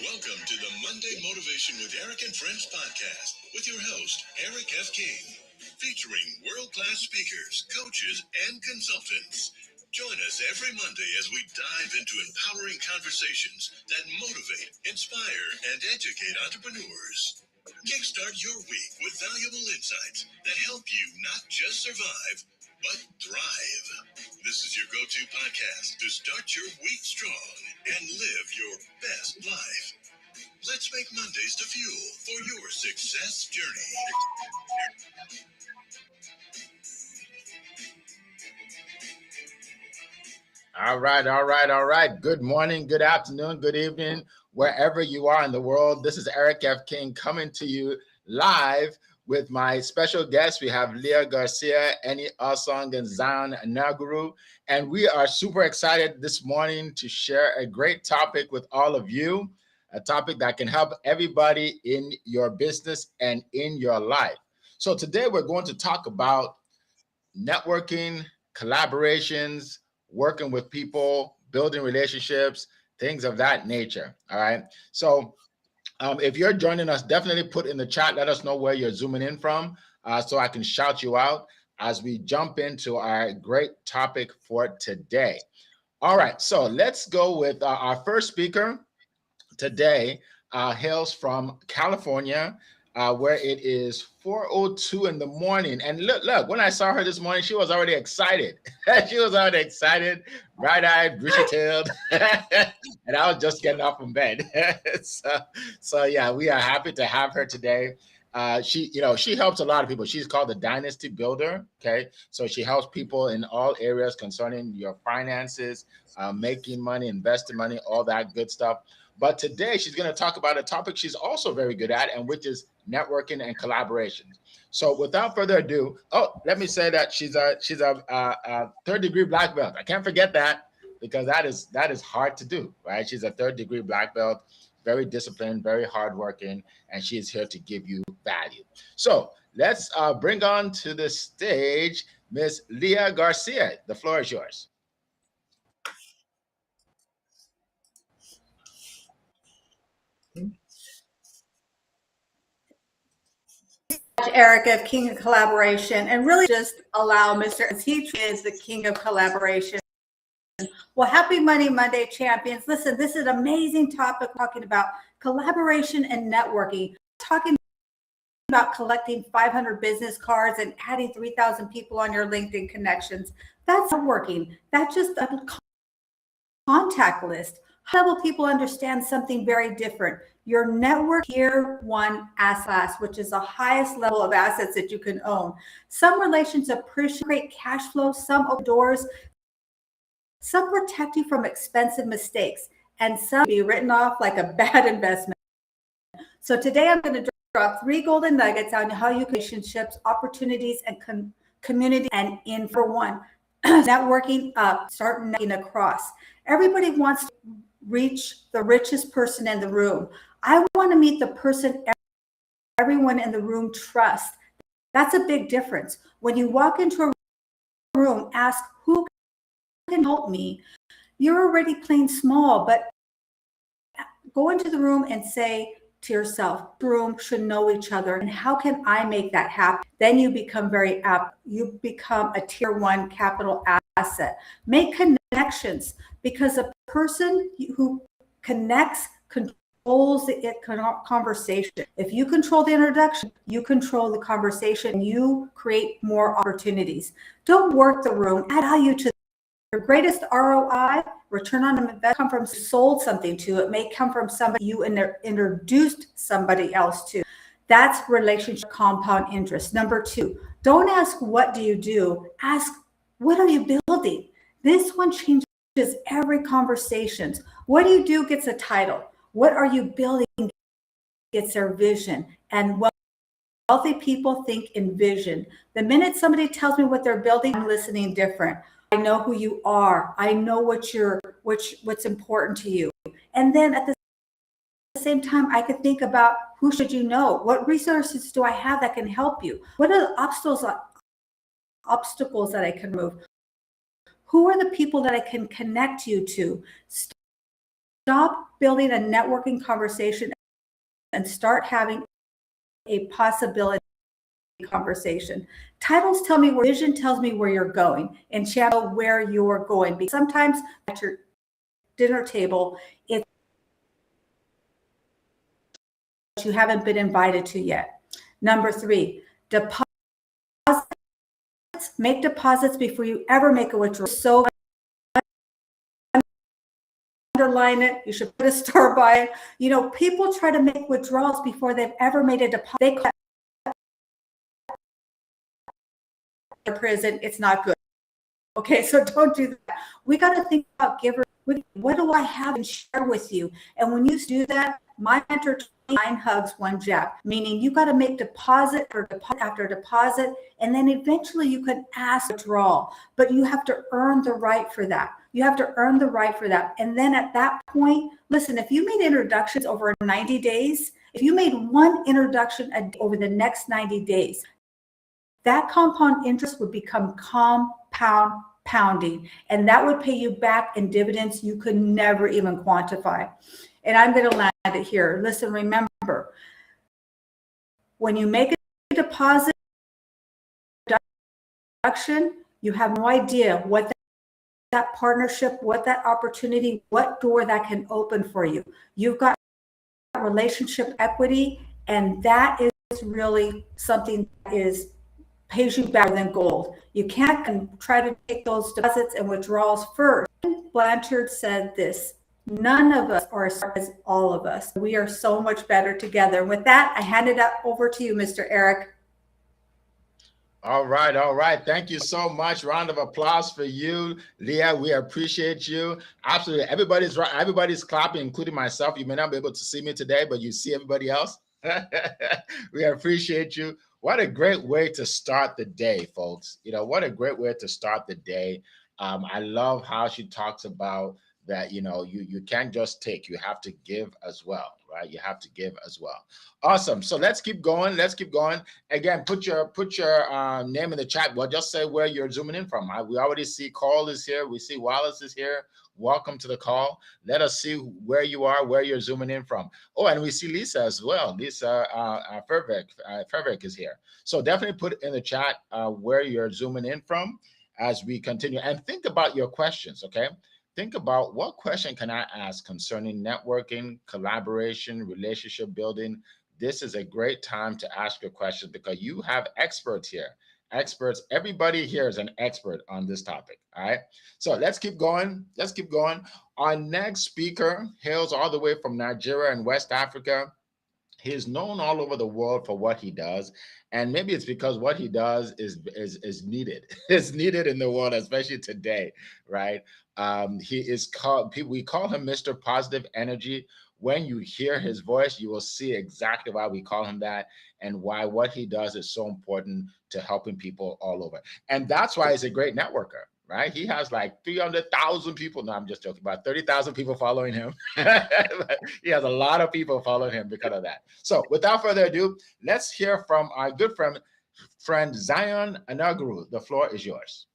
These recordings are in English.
Welcome to the Monday Motivation with Eric and Friends podcast with your host, Eric F. King, featuring world-class speakers, coaches, and consultants. Join us every Monday as we dive into empowering conversations that motivate, inspire, and educate entrepreneurs. Kickstart your week with valuable insights that help you not just survive, but thrive. This is your go-to podcast to start your week strong and live your best life. Let's make Mondays the fuel for your success journey. All right. Good morning, good afternoon, good evening, wherever you are in the world. This is Eric F. King coming to you live with my special guest. We have Leah Garcia, Eni Asong, and Zion Naguru. And we are super excited this morning to share a great topic with all of you, a topic that can help everybody in your business and in your life. So today we're going to talk about networking, collaborations, working with people, building relationships, things of that nature. All right. So if you're joining us, definitely put in the chat. Let us know where you're zooming in from so I can shout you out as we jump into our great topic for today. All right. So let's go with our first speaker today. Hails from California, where it is 4:02 in the morning. And look, when I saw her this morning, she was already excited. She was already excited, bright-eyed, bushy-tailed, and I was just getting up from bed. so yeah, we are happy to have her today. She helps a lot of people. She's called the Dynasty Builder. Okay, so she helps people in all areas concerning your finances, making money, investing money, all that good stuff. But today she's going to talk about a topic she's also very good at, and which is networking and collaboration. So without further ado, let me say that she's a third degree black belt. I can't forget that because that is hard to do, right? She's a third degree black belt, very disciplined, very hardworking, and she is here to give you value. So let's bring on to the stage Miss Leah Garcia. The floor is yours. Eric of King of Collaboration, and really just allow Mr. as he is the King of Collaboration. Well, happy Monday, champions. Listen, this is an amazing topic talking about collaboration and networking, talking about collecting 500 business cards and adding 3,000 people on your LinkedIn connections. That's not working. That's just a contact list. High-level people understand something very different. Your network tier one assets, which is the highest level of assets that you can own. Some relations appreciate cash flow, some open doors, some protect you from expensive mistakes, and some be written off like a bad investment. So today I'm going to drop 3 golden nuggets on how you can relationships, opportunities, and community, and in for one. Networking up, start networking across. Everybody wants to reach the richest person in the room. I want to meet the person everyone in the room trusts. That's a big difference. When you walk into a room, ask who can help me. You're already playing small, but go into the room and say to yourself, the room should know each other, and how can I make that happen? Then you become very apt. You become a tier one capital asset. Make connections, because a person who connects controls the conversation. If you control the introduction, you control the conversation, you create more opportunities. Don't work the room, add value to your greatest ROI, return on investment, come from sold something to. It may come from somebody you introduced somebody else to. That's relationship compound interest. Number 2, don't ask what do you do, ask what are you building. This one changes every conversation. What do you do gets a title. What are you building gets their vision. And wealthy people think in vision. The minute somebody tells me what they're building, I'm listening different. I know who you are. I know what's important to you. And then at the same time, I could think about who should you know? What resources do I have that can help you? What are the obstacles that I can remove? Who are the people that I can connect you to? stop building a networking conversation and start having a possibility conversation. Titles tell me where, vision tells me where you're going, and channel where you're going. Because sometimes at your dinner table, it's you haven't been invited to yet. Number 3, deposits. Make deposits before you ever make a withdrawal. So underline it. You should put a star by it. You know, people try to make withdrawals before they've ever made a deposit. They call it prison. It's not good. Okay, so don't do that. We got to think about givers. What do I have and share with you? And when you do that, my mentor told me 9 hugs, 1 jab, meaning you got to make deposit or deposit after deposit, and then eventually you can ask withdrawal, but you have to earn the right for that. You have to earn the right for that. And then at that point, listen, if you made introductions over 90 days, if you made 1 introduction over the next 90 days, that compound interest would become compounding, and that would pay you back in dividends you could never even quantify. And I'm going to land it here. Listen, remember, when you make a deposit reduction, you have no idea what that partnership, what that opportunity, what door that can open for you. You've got relationship equity, and that is really something that pays you better than gold. You can't try to take those deposits and withdrawals first. Blanchard said this: none of us are as smart as all of us. We are so much better together. With that, I hand it over to you, Mr. Eric. All right, all right. Thank you so much. Round of applause for you, Leah. We appreciate you. Absolutely. Everybody's clapping, including myself. You may not be able to see me today, but you see everybody else. We appreciate you. What a great way to start the day, folks. You know, what a great way to start the day. I love how she talks about that, you know, you can't just take, you have to give as well, right? You have to give as well. Awesome. So let's keep going. Let's keep going. Again, put your name in the chat. Well, just say where you're zooming in from. We already see Carl is here. We see Wallace is here. Welcome to the call. Let us see where you are, where you're zooming in from. Oh, and we see Lisa as well. Lisa Fervik is here. So definitely put in the chat where you're zooming in from as we continue. And think about your questions, okay? Think about what question can I ask concerning networking, collaboration, relationship building. This is a great time to ask your questions because you have experts here. Experts, everybody here is an expert on this topic. All right. So let's keep going. Let's keep going. Our next speaker hails all the way from Nigeria and West Africa. He is known all over the world for what he does. And maybe it's because what he does is needed. It's needed in the world, especially today, right? He is called, we call him Mr. Positive Energy. When you hear his voice, you will see exactly why we call him that and why what he does is so important to helping people all over. And that's why he's a great networker, right? He has like 300,000 people. No, I'm just joking. About 30,000 people following him. He has a lot of people following him because of that. So without further ado, let's hear from our good friend Zion Anaguru. The floor is yours.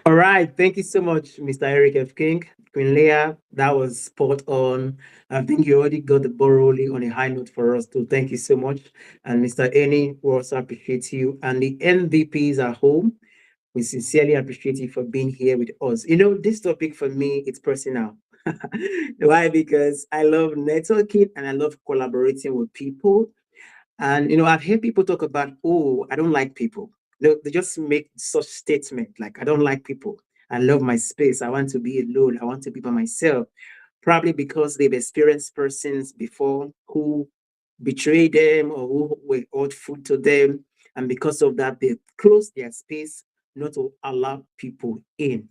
All right. Thank you so much, Mr. Eric F. King. Queen Leah, that was spot on. I think you already got the ball rolling on a high note for us too. Thank you so much. And Mr. Eni, we also appreciate you. And the MVPs at home, we sincerely appreciate you for being here with us. You know, this topic for me, it's personal. Why? Because I love networking and I love collaborating with people. And, you know, I've heard people talk about, oh, I don't like people. They just make such statement like, I don't like people. I love my space. I want to be alone. I want to be by myself. Probably because they've experienced persons before who betrayed them or who were hurtful to them. And because of that, they close their space not to allow people in.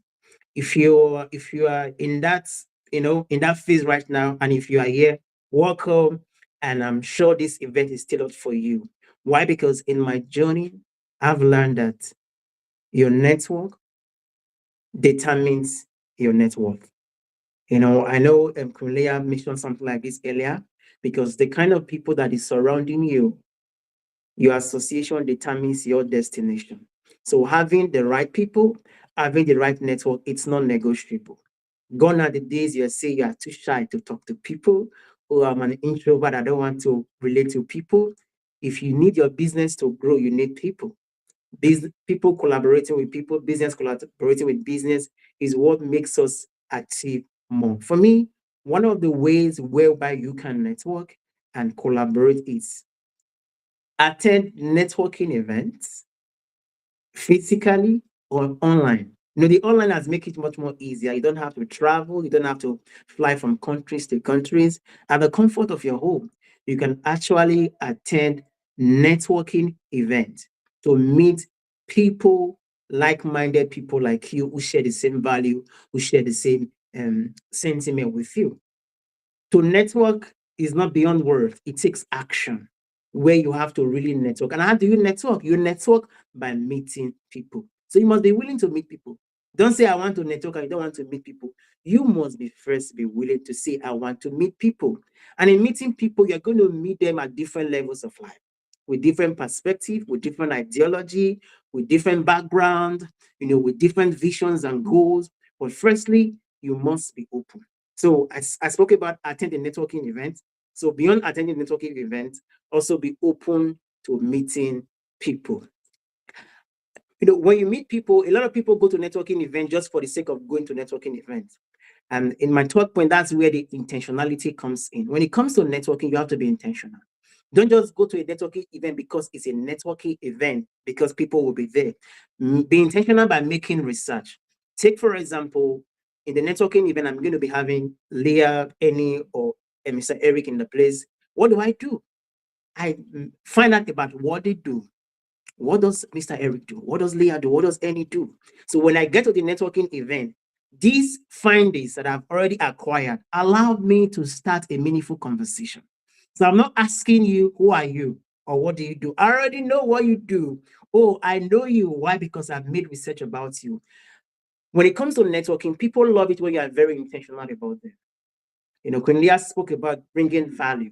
If you are in that, you know, in that phase right now, and if you are here, welcome. And I'm sure this event is tailored for you. Why? Because in my journey, I've learned that your network determines your net worth. You know, I know Queen Leah mentioned something like this earlier, because the kind of people that is surrounding you, your association determines your destination. So having the right people, having the right network, it's non-negotiable. Gone are the days you say you are too shy to talk to people, or I'm an introvert, I don't want to relate to people. If you need your business to grow, you need people. People collaborating with people, business collaborating with business is what makes us achieve more. For me, one of the ways whereby you can network and collaborate is attend networking events physically or online. The online has made it much more easier. You don't have to travel. You don't have to fly from countries to countries. At the comfort of your home, you can actually attend networking events to meet people, like-minded people like you who share the same value, who share the same sentiment with you. To network is not beyond words. It takes action where you have to really network. And how do you network? You network by meeting people. So you must be willing to meet people. Don't say, I want to network and you don't want to meet people. You must be first be willing to say, I want to meet people. And in meeting people, you're going to meet them at different levels of life, with different perspective, with different ideology, with different background, with different visions and goals. But firstly, you must be open. So I spoke about attending networking events. So beyond attending networking events, also be open to meeting people. When you meet people, a lot of people go to networking events just for the sake of going to networking events. And in my third point, that's where the intentionality comes in. When it comes to networking, you have to be intentional. Don't just go to a networking event because it's a networking event, because people will be there. Be intentional by making research. Take, for example, in the networking event, I'm going to be having Leah, Annie, or Mr. Eric in the place. What do? I find out about what they do. What does Mr. Eric do? What does Leah do? What does Annie do? So when I get to the networking event, these findings that I've already acquired allow me to start a meaningful conversation. So I'm not asking you, who are you or what do you do? I already know what you do. Oh, I know you. Why? Because I've made research about you. When it comes to networking, people love it when you are very intentional about them. Queen Leah spoke about bringing value.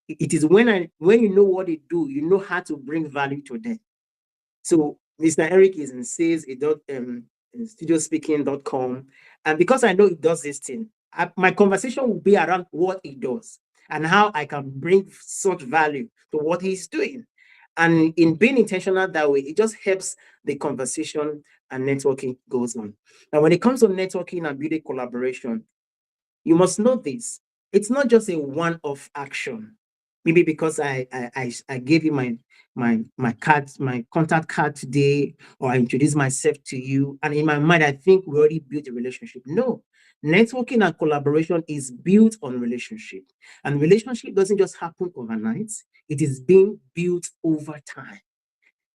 It is when you know what they do, you know how to bring value to them. So Mr. Eric is in sales, studiospeaking.com. And because I know he does this thing, my conversation will be around what he does and how I can bring such value to what he's doing. And in being intentional that way, it just helps the conversation and networking goes on. Now, when it comes to networking and building collaboration, you must know this. It's not just a one-off action. Maybe because I gave you my card, my contact card today, or I introduced myself to you, and in my mind, I think we already built a relationship. No, networking and collaboration is built on relationship, and relationship doesn't just happen overnight. It is being built over time.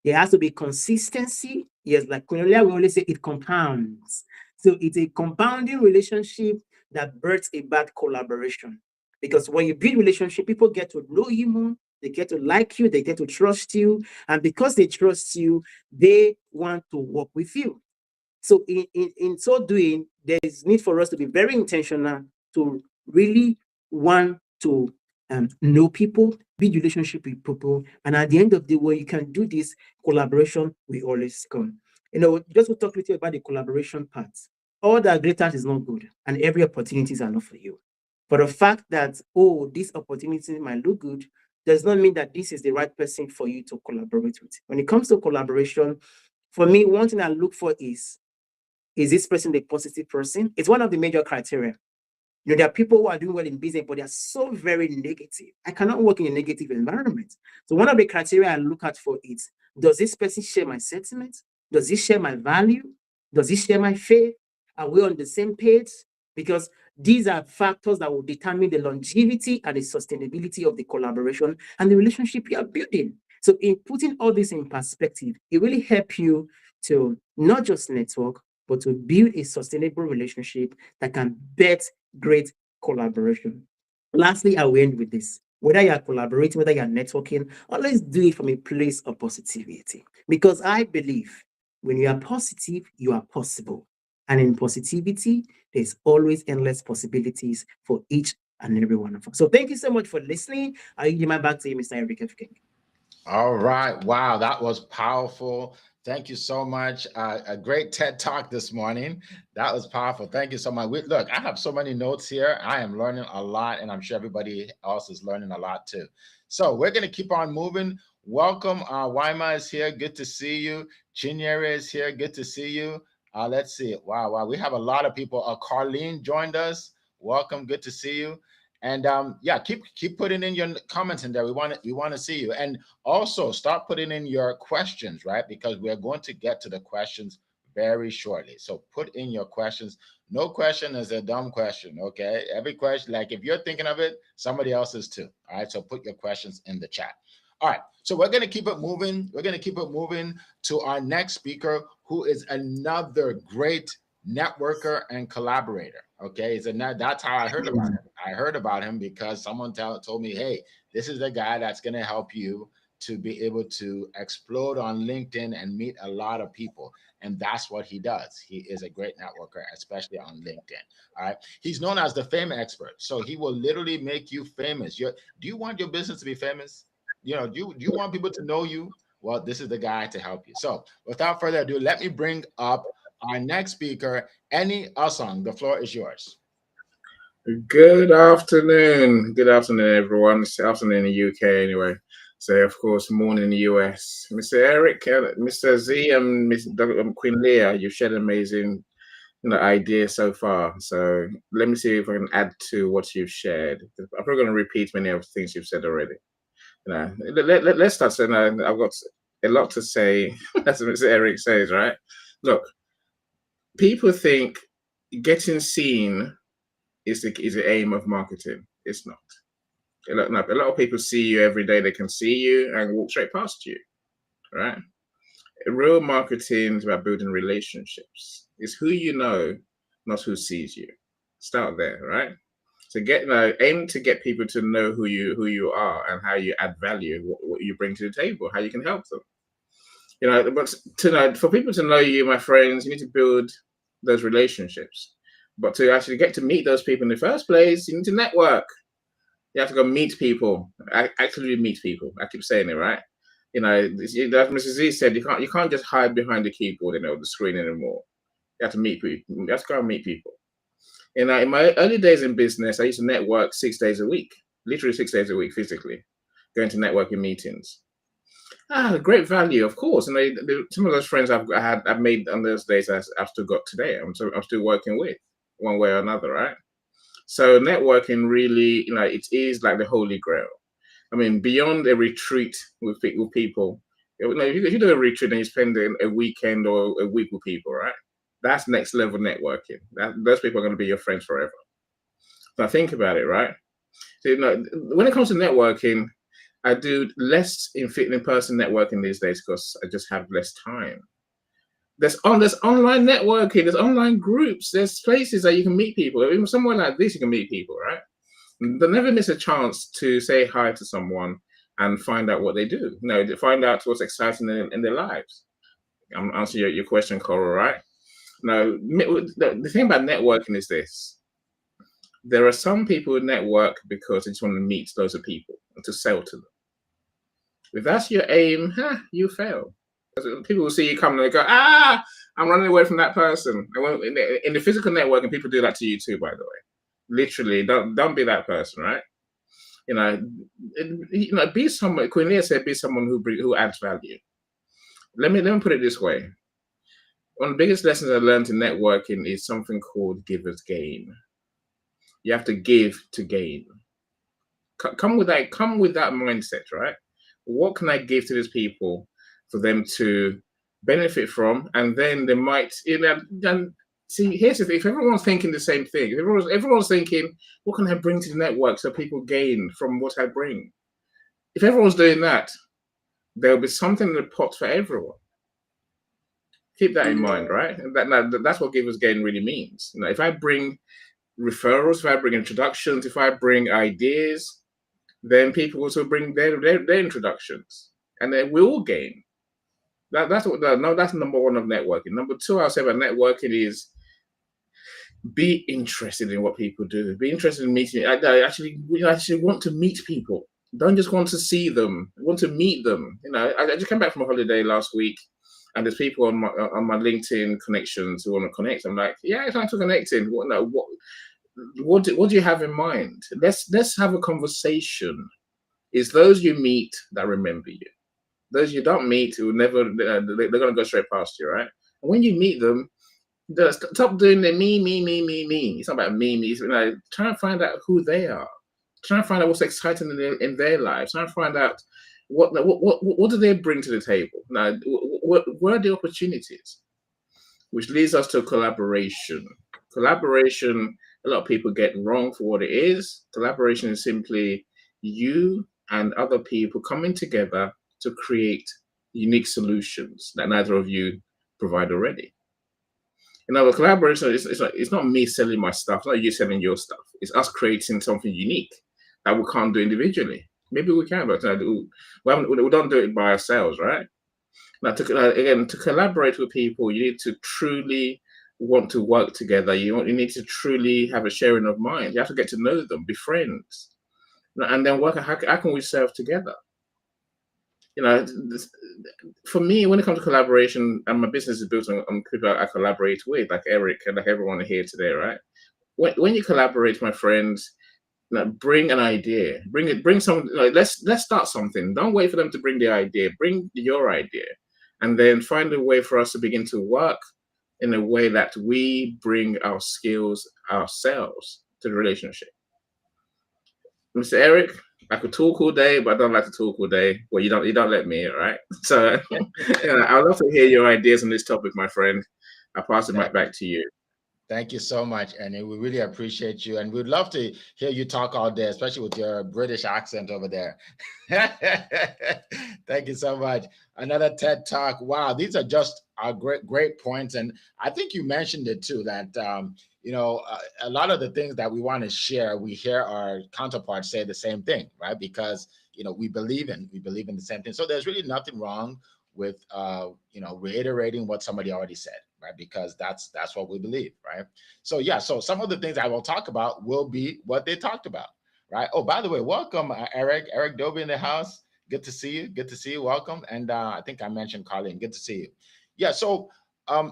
There has to be consistency. Yes, like Cornelia, we always say it compounds. So it's a compounding relationship that births a bad collaboration. Because when you build relationship, people get to know you more, they get to like you, they get to trust you. And because they trust you, they want to work with you. So in so doing, there is need for us to be very intentional to really want to know people, build relationship with people. And at the end of the day, you can do this, collaboration will always come. Just to talk with you about the collaboration part. All that greater is not good, and every opportunities are not for you. But the fact that, this opportunity might look good does not mean that this is the right person for you to collaborate with. When it comes to collaboration, for me, one thing I look for is this person a positive person? It's one of the major criteria. There are people who are doing well in business, but they are so very negative. I cannot work in a negative environment. So one of the criteria I look at for it, does this person share my sentiments? Does he share my value? Does he share my faith? Are we on the same page? Because these are factors that will determine the longevity and the sustainability of the collaboration and the relationship you are building. So in putting all this in perspective, it really helps you to not just network, but to build a sustainable relationship that can bet great collaboration. Lastly, I will end with this. Whether you are collaborating, whether you are networking, always do it from a place of positivity. Because I believe when you are positive, you are possible. And in positivity, there's always endless possibilities for each and every one of us. So thank you so much for listening. I'll give my back to you, Mr. Eric F. King. All right. Wow, that was powerful. Thank you so much. A great TED talk this morning. That was powerful. Thank you so much. Look, I have so many notes here. I am learning a lot, and I'm sure everybody else is learning a lot too. So we're going to keep on moving. Welcome. Waima is here. Good to see you. Chinyere is here. Good to see you. Let's see. Wow. We have a lot of people. Carlene joined us. Welcome. Good to see you. And yeah, keep putting in your comments in there. We want to see you. And also start putting in your questions, right? Because we're going to get to the questions very shortly. So put in your questions. No question is a dumb question, okay? Every question, like if you're thinking of it, somebody else is too. All right. So put your questions in the chat. All right. So we're going to keep it moving. We're going to keep it moving to our next speaker, who is another great networker and collaborator. Okay, that's how I heard about him. I heard about him because someone told me, hey, this is the guy that's going to help you to be able to explode on LinkedIn and meet a lot of people. And that's what he does. He is a great networker, especially on LinkedIn. All right. He's known as the fame expert. So he will literally make you famous. Do you want your business to be famous? Do you want people to know you? Well, this is the guy to help you. So without further ado, let me bring up our next speaker, Eni Asong. The floor is yours. Good afternoon. Good afternoon, everyone. It's afternoon in the UK anyway. So, of course, morning in the US. Mr. Eric, Mr. Z, and Ms. Queen Leah, you've shared amazing ideas so far. So let me see if I can add to what you've shared. I'm probably going to repeat many of the things you've said already. Let's start saying I've got a lot to say, as Mr. Eric says, right? Look, people think getting seen is the aim of marketing. It's not. A lot of people see you every day. They can see you and walk straight past you, right? Real marketing is about building relationships. It's who you know, not who sees you. Start there, right? So aim to get people to know who you are and how you add value, what you bring to the table, how you can help them. But for people to know you, my friends, you need to build those relationships. But to actually get to meet those people in the first place, you need to network. You have to go meet people. Actually meet people. I keep saying it, right? As Mrs. Z said, you can't just hide behind the keyboard, the screen anymore. You have to meet people. You have to go and meet people. In my early days in business, I used to network 6 days a week, literally 6 days a week, physically, going to networking meetings. Great value, of course. And some of those friends I've made on those days, I've still got today. I'm still working with, one way or another, right? So networking really, it is like the holy grail. I mean, beyond a retreat with people, if you do a retreat and you spend a weekend or a week with people, right? That's next level networking. Those people are going to be your friends forever. Now think about it, right? So, when it comes to networking, I do less in-person networking these days because I just have less time. There's online networking, there's online groups, there's places that you can meet people. Even somewhere like this, you can meet people, right? They'll never miss a chance to say hi to someone and find out what they do. To find out what's exciting in their lives. I'm answering your question, Coral, right? Now, the thing about networking is this. There are some people who network because they just want to meet loads of people and to sell to them. If that's your aim, you fail. People will see you come and they go, I'm running away from that person. In the physical networking, people do that to you too, by the way. Literally, don't be that person, right? Be someone. Queen Leah said, be someone who adds value. Let me put it this way. One of the biggest lessons I learned in networking is something called giver's gain. You have to give to gain. Come with that mindset, right? What can I give to these people for them to benefit from? And then they might, see, here's the thing, if everyone's thinking the same thing, if everyone's thinking, what can I bring to the network so people gain from what I bring? If everyone's doing that, there'll be something in the pot for everyone. Keep that in mind, right? That's what giver's gain really means. If I bring referrals, if I bring introductions, if I bring ideas, then people also bring their introductions, and then we all gain. That's number one of networking. Number two, I'll say about networking is be interested in what people do. Be interested in meeting. Actually want to meet people. Don't just want to see them. Want to meet them. I just came back from a holiday last week, And there's people on my LinkedIn connections who want to connect. I'm like, yeah, thanks for connecting. What do you have in mind? Let's have a conversation. It's those you meet that remember you. Those you don't meet who never, they're going to go straight past you, right? And when you meet them, stop doing the me. It's not about me. It's like, try and find out who they are. Try and find out what's exciting in their lives. Try and find out what do they bring to the table. Now, what are the opportunities? Which leads us to collaboration. Collaboration, a lot of people get wrong for what it is. Collaboration is simply you and other people coming together to create unique solutions that neither of you provide already. You know, the collaboration it's not me selling my stuff, it's not you selling your stuff. It's us creating something unique that we can't do individually. Maybe we can, but we don't do it by ourselves, right? Now, to collaborate with people, you need to truly want to work together. You need to truly have a sharing of mind. You have to get to know them, be friends, and then work. How can we serve together? You know, for me, when it comes to collaboration, and my business is built on people I collaborate with, like Eric and like everyone here today, right? When you collaborate, my friends, bring an idea, bring something. Like, let's start something. Don't wait for them to bring the idea. Bring your idea, and then find a way for us to begin to work in a way that we bring our skills ourselves to the relationship. Mr. Eric, I could talk all day, but I don't like to talk all day. Well, you don't let me, right? So I'd love to hear your ideas on this topic, my friend. I'll pass it back to you. Thank you so much, Annie. We really appreciate you, and we'd love to hear you talk all day, especially with your British accent over there. Thank you so much. Another TED Talk. Wow, these are just great points, and I think you mentioned it too. That a lot of the things that we want to share, we hear our counterparts say the same thing, right? Because we believe in the same thing. So there's really nothing wrong with reiterating what somebody already said, right? Because that's what we believe, right? So yeah, so some of the things I will talk about will be what they talked about, right? Oh, by the way, welcome, Eric Doby in the house. Good to see you. Welcome. And I think I mentioned Colleen. Good to see you. Yeah. So I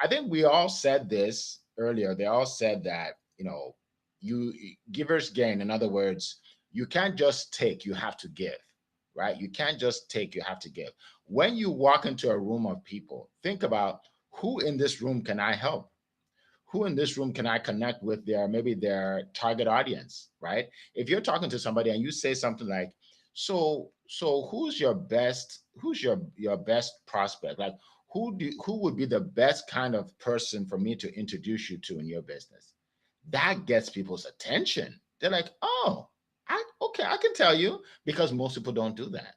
think we all said this earlier. They all said that you givers gain. In other words, you can't just take, you have to give. Right? You can't just take, you have to give. When you walk into a room of people, think about who in this room can I help? Who in this room can I connect with maybe their target audience, right? If you're talking to somebody and you say something like, so who's your best prospect? Like who would be the best kind of person for me to introduce you to in your business? That gets people's attention. They're like, oh, I can tell you, because most people don't do that.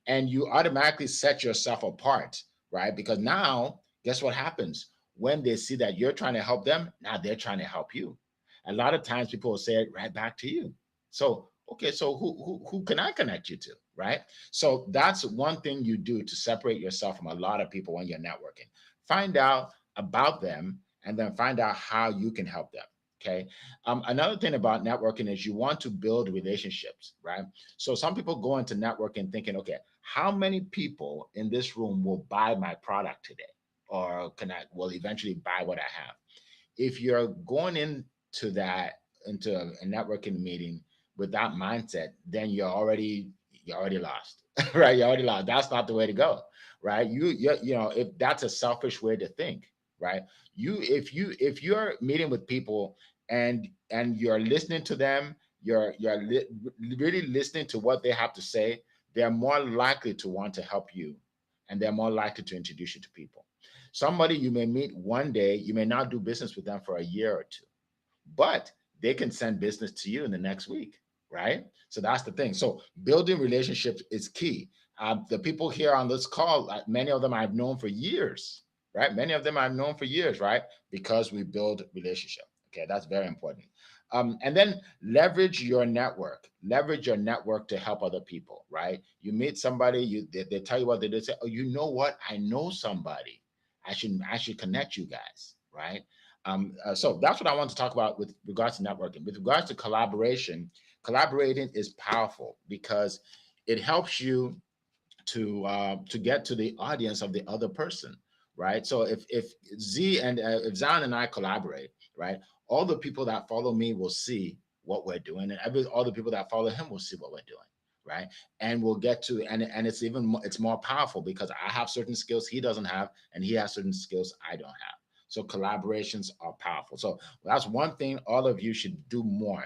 And you automatically set yourself apart, right? Because now, guess what happens? When they see that you're trying to help them, now they're trying to help you. A lot of times people will say it right back to you. So, okay, so who can I connect you to, right? So that's one thing you do to separate yourself from a lot of people when you're networking. Find out about them and then find out how you can help them. Okay. Another thing about networking is you want to build relationships, right? So some people go into networking thinking, okay, how many people in this room will buy my product today, or will eventually buy what I have? If you're going into a networking meeting with that mindset, then you're already lost, right? You're already lost. That's not the way to go, right? If that's a selfish way to think, right? If you're meeting with people and you're listening to them, you're really listening to what they have to say, they're more likely to want to help you, and they're more likely to introduce you to people. Somebody you may meet one day, you may not do business with them for a year or two, but they can send business to you in the next week, right? So that's the thing. So building relationships is key. The people here on this call, many of them I've known for years, right? Right? Because we build relationship. Okay, that's very important. And then leverage your network. Leverage your network to help other people, right? You meet somebody, they tell you what they do. Say, oh, you know what? I know somebody. I should connect you guys, right? So that's what I want to talk about with regards to networking. With regards to collaboration, collaborating is powerful because it helps you to get to the audience of the other person, right? So if Z and if Zion and I collaborate, right, all the people that follow me will see what we're doing, and all the people that follow him will see what we're doing, right? And we'll get to, and it's even it's more powerful because I have certain skills he doesn't have, and he has certain skills I don't have. So collaborations are powerful. So that's one thing all of you should do more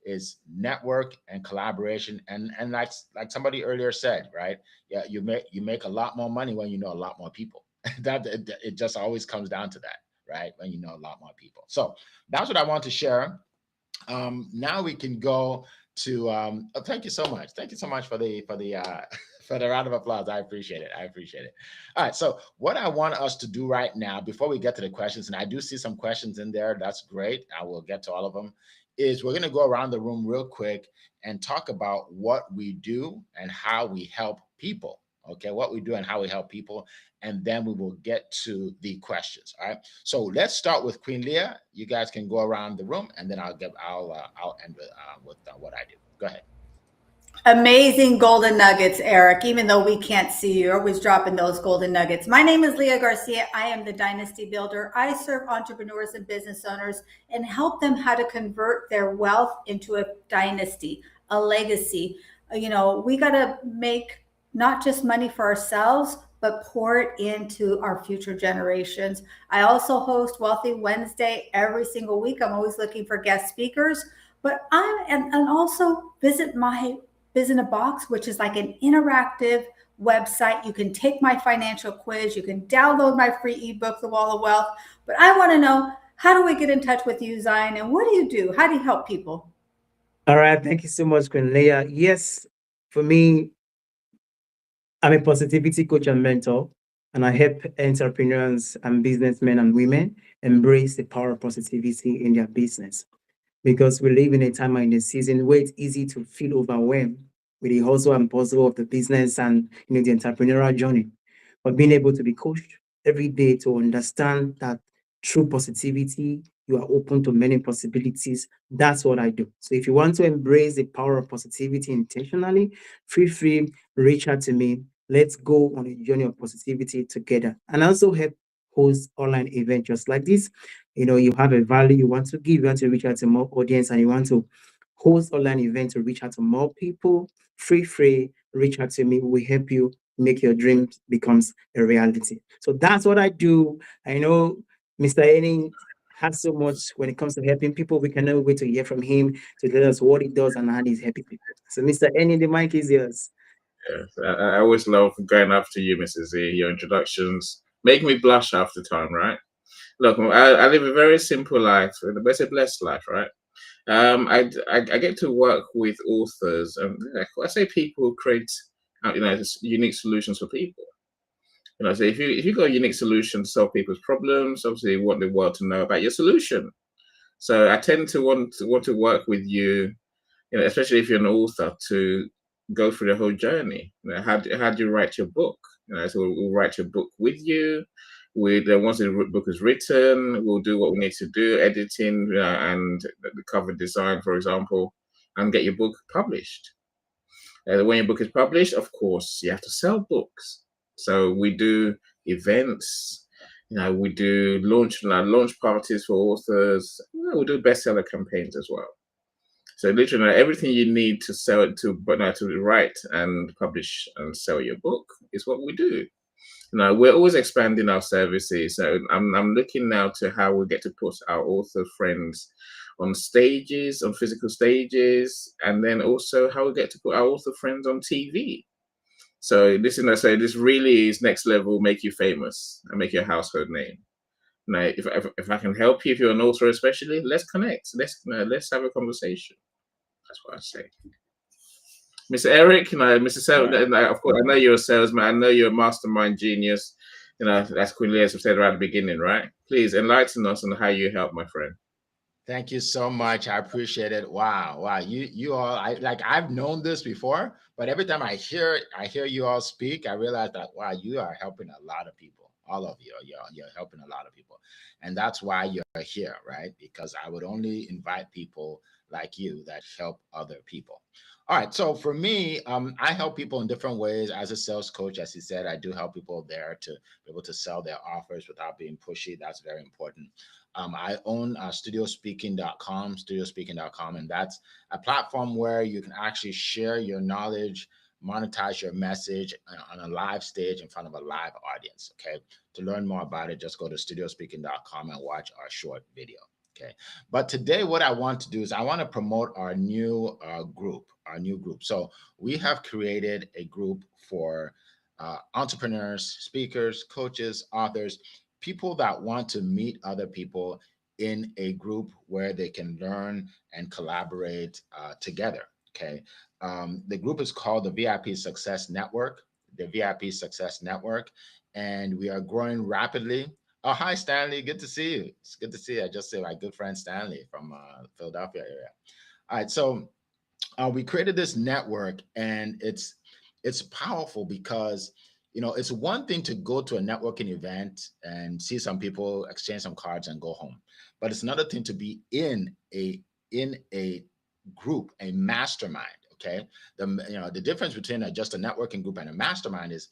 is network and collaboration. And like somebody earlier said, right? Yeah, you make a lot more money when you know a lot more people. That it just always comes down to that, right? When you know a lot more people. So that's what I want to share. Now we can go to oh, thank you so much. Thank you so much for the for the round of applause. I appreciate it. I appreciate it. All right. So what I want us to do right now, before we get to the questions, and I do see some questions in there. That's great. I will get to all of them. Is we're going to go around the room real quick and talk about what we do and how we help people. Okay, what we do and how we help people, and then we will get to the questions. All right. So let's start with Queen Leah. You guys can go around the room, and then I'll end with what I do. Go ahead. Amazing golden nuggets, Eric. Even though we can't see you, you're always dropping those golden nuggets. My name is Leah Garcia. I am the Dynasty Builder. I serve entrepreneurs and business owners and help them how to convert their wealth into a dynasty, a legacy. You know, we got to make not just money for ourselves, but pour it into our future generations. I also host Wealthy Wednesday every single week. I'm always looking for guest speakers, but and also visit my Biz in a Box, which is like an interactive website. You can take my financial quiz. You can download my free ebook, The Wall of Wealth. But I want to know, how do we get in touch with you, Zion? And what do you do? How do you help people? All right. Thank you so much, Queen Leah. Yes, for me, I'm a positivity coach and mentor, and I help entrepreneurs and businessmen and women embrace the power of positivity in their business. Because we live in a time and in a season where it's easy to feel overwhelmed with the hustle and bustle of the business and the entrepreneurial journey. But being able to be coached every day to understand that through positivity, you are open to many possibilities. That's what I do. So if you want to embrace the power of positivity intentionally, feel free, reach out to me. Let's go on a journey of positivity together. And I also help host online events just like this. You have a value you want to give, you want to reach out to more audience, and you want to host online events to reach out to more people. Free, reach out to me. We help you make your dreams becomes a reality. So that's what I do. I know Mr. Enning has so much when it comes to helping people. We cannot wait to hear from him to tell us what he does and how he's helping people. So Mr. Enning, the mic is yours. Yes, I always love going after you, Mrs. Z. Your introductions make me blush half the time, right? Look, I live a very simple life, but a blessed life, right? I get to work with authors, and I say people who create, unique solutions for people. So if you got a unique solution to solve people's problems, obviously you want the world to know about your solution. So I tend to want to work with you, especially if you're an author, to go through the whole journey. How do you write your book? So we'll write your book with you. Once the book is written, we'll do what we need to do, editing and the cover design, for example, and get your book published. When your book is published, of course, you have to sell books. So we do events, we do launch parties for authors. We do bestseller campaigns as well. So literally everything you need to sell it to write and publish and sell your book is what we do. We're always expanding our services. So I'm looking now to how we get to put our author friends on stages, on physical stages, and then also how we get to put our author friends on TV. So this really is next level, make you famous and make you a household name. Now, if I can help you, if you're an author especially, let's connect. Let's have a conversation. That's what I say. Mr. Eric, Mr. Sales, of course, I know you're a salesman. I know you're a mastermind genius. That's Queen Leah said right at the beginning, right? Please enlighten us on how you help, my friend. Thank you so much. I appreciate it. Wow. You all, I've known this before, but every time I hear you all speak, I realize that, wow, you are helping a lot of people. all of you. You're helping a lot of people. And that's why you're here, right? Because I would only invite people like you that help other people. All right. So for me, I help people in different ways as a sales coach. As he said, I do help people there to be able to sell their offers without being pushy. That's very important. I own studiospeaking.com, and that's a platform where you can actually share your knowledge, monetize your message on a live stage in front of a live audience. Okay. To learn more about it, just go to studiospeaking.com and watch our short video. Okay. But today, what I want to do is I want to promote our new group, So we have created a group for entrepreneurs, speakers, coaches, authors, people that want to meet other people in a group where they can learn and collaborate together. Okay. The group is called the VIP Success Network, and we are growing rapidly. Oh, hi, Stanley. Good to see you. It's good to see you. I just say my good friend Stanley from Philadelphia area. All right. So we created this network, and it's powerful because it's one thing to go to a networking event and see some people, exchange some cards, and go home, but it's another thing to be in a group, a mastermind. Okay, the difference between just a networking group and a mastermind is,